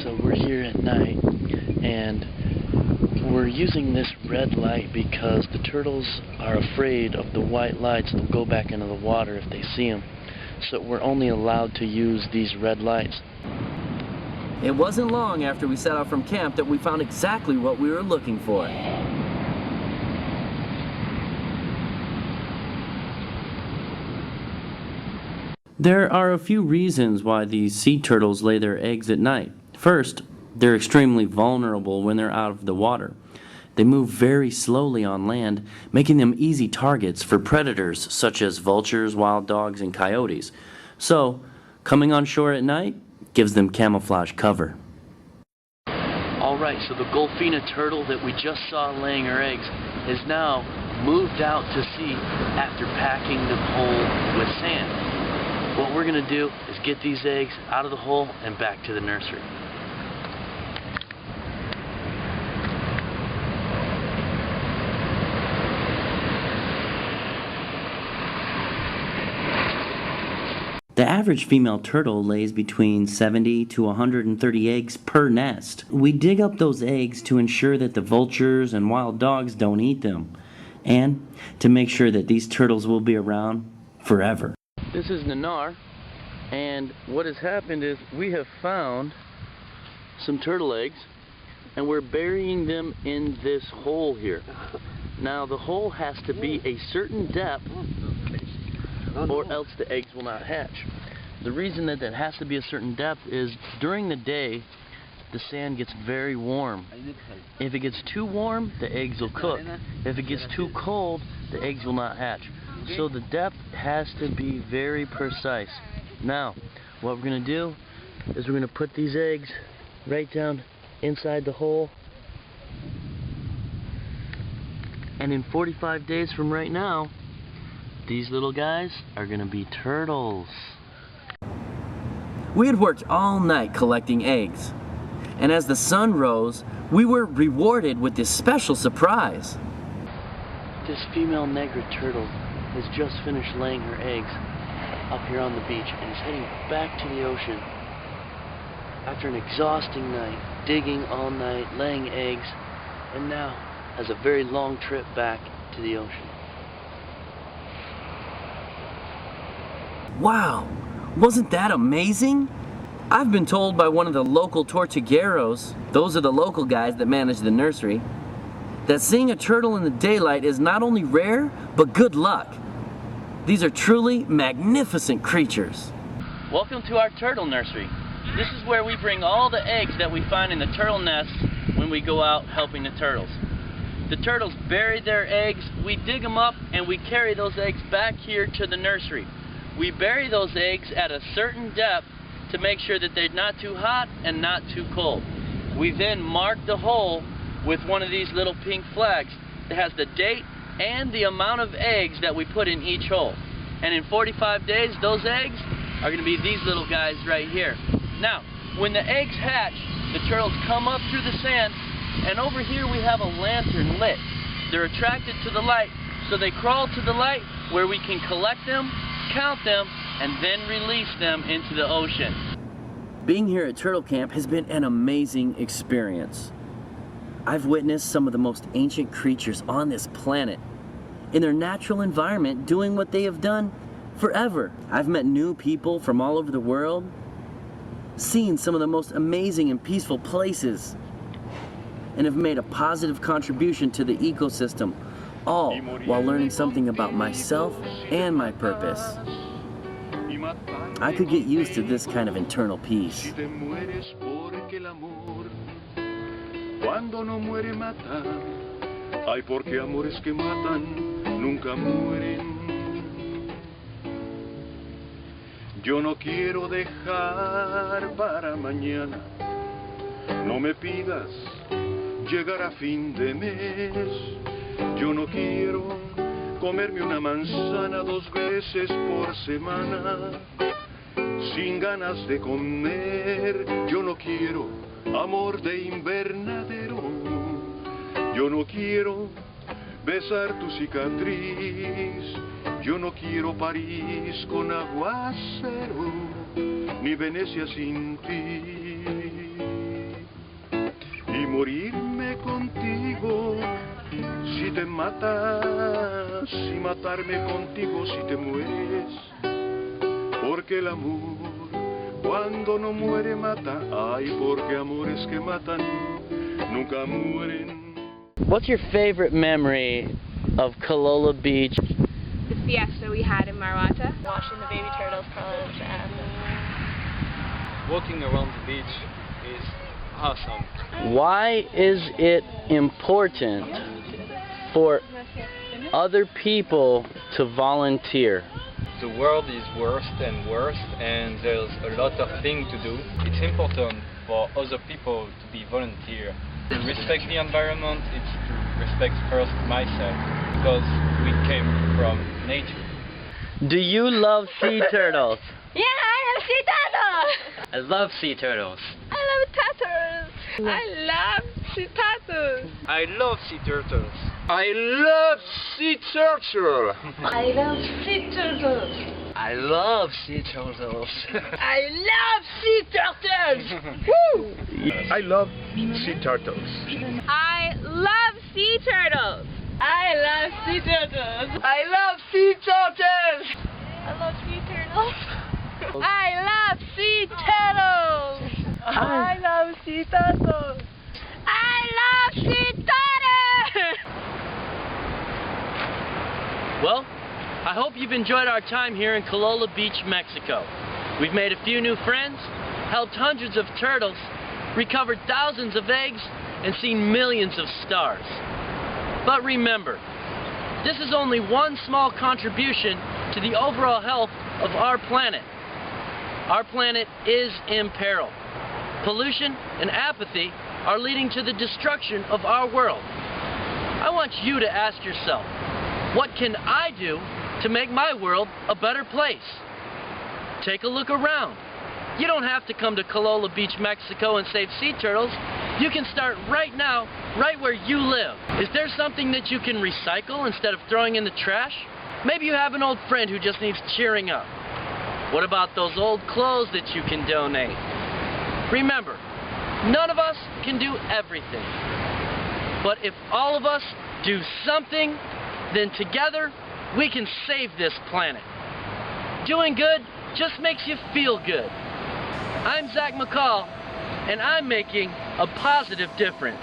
so we're here at night, and we're using this red light because the turtles are afraid of the white lights. They'll go back into the water if they see them. So we're only allowed to use these red lights. It wasn't long after we set out from camp that we found exactly what we were looking for. There are a few reasons why these sea turtles lay their eggs at night. First, they're extremely vulnerable when they're out of the water. They move very slowly on land, making them easy targets for predators such as vultures, wild dogs, and coyotes. So, coming on shore at night gives them camouflage cover. Alright, so the Golfina turtle that we just saw laying her eggs is now moved out to sea after packing the hole with sand. What we're going to do is get these eggs out of the hole and back to the nursery. The average female turtle lays between 70 to 130 eggs per nest. We dig up those eggs to ensure that the vultures and wild dogs don't eat them, and to make sure that these turtles will be around forever. This is Nanar, and what has happened is we have found some turtle eggs, and we're burying them in this hole here. Now the hole has to be a certain depth or else the eggs will not hatch. The reason that it has to be a certain depth is during the day the sand gets very warm. If it gets too warm, the eggs will cook. If it gets too cold, the eggs will not hatch. So the depth has to be very precise. Now, what we're going to do is we're going to put these eggs right down inside the hole. And in 45 days from right now, these little guys are going to be turtles. We had worked all night collecting eggs. And as the sun rose, we were rewarded with this special surprise. This female Negra turtle has just finished laying her eggs up here on the beach and is heading back to the ocean after an exhausting night, digging all night, laying eggs, and now has a very long trip back to the ocean. Wow, wasn't that amazing? I've been told by one of the local Tortugueros, those are the local guys that manage the nursery, that seeing a turtle in the daylight is not only rare, but good luck. These are truly magnificent creatures. Welcome to our turtle nursery. This is where we bring all the eggs that we find in the turtle nests when we go out helping the turtles. The turtles bury their eggs, we dig them up, and we carry those eggs back here to the nursery. We bury those eggs at a certain depth to make sure that they're not too hot and not too cold. We then mark the hole with one of these little pink flags that has the date and the amount of eggs that we put in each hole. And in 45 days, those eggs are going to be these little guys right here. Now, when the eggs hatch, the turtles come up through the sand, and over here we have a lantern lit. They're attracted to the light, so they crawl to the light where we can collect them, count them, and then release them into the ocean. Being here at Turtle Camp has been an amazing experience. I've witnessed some of the most ancient creatures on this planet in their natural environment doing what they have done forever. I've met new people from all over the world, seen some of the most amazing and peaceful places, and have made a positive contribution to the ecosystem, all while learning something about myself and my purpose. I could get used to this kind of internal peace. Cuando no muere mata, ay porque amores que matan nunca mueren. Yo no quiero dejar para mañana, no me pidas llegar a fin de mes. Yo no quiero comerme una manzana 2 veces por semana, sin ganas de comer. Yo no quiero amor de invernadero, yo no quiero besar tu cicatriz, yo no quiero París con aguacero, ni Venecia sin ti. morirme contigo, si te matas, y matarme contigo si te mueres, porque el amor cuando no muere mata, ay, porque amores que matan nunca mueren. What's your favorite memory of Cololla Beach? The fiesta we had in Marwata. Watching the baby turtles close and walking around the beach is awesome. Why is it important for other people to volunteer? The world is worse and worse, and there's a lot of things to do. It's important for other people to be volunteer. To respect the environment, it's to respect first myself, because we came from nature. Do you love sea turtles? yeah, I love sea turtles. I love sea turtles. I love turtles. I love sea turtles. I love sea turtles. I love sea turtle. I love sea turtles. I love sea turtles. I love sea turtles. Woo! I love sea turtles. I love sea turtles. I love sea turtles. I love sea turtles. I love sea turtles. I love sea turtles. I love sea turtles. I love sea turtles. Well, I hope you've enjoyed our time here in Cololla Beach, Mexico. We've made a few new friends, helped hundreds of turtles, recovered thousands of eggs, and seen millions of stars. But remember, this is only one small contribution to the overall health of our planet. Our planet is in peril. Pollution and apathy are leading to the destruction of our world. I want you to ask yourself, what can I do to make my world a better place? Take a look around. You don't have to come to Cololla Beach, Mexico and save sea turtles. You can start right now, right where you live. Is there something that you can recycle instead of throwing in the trash? Maybe you have an old friend who just needs cheering up. What about those old clothes that you can donate? Remember, none of us can do everything. But if all of us do something, then together we can save this planet. Doing good just makes you feel good. I'm Zach McCall, and I'm making a positive difference.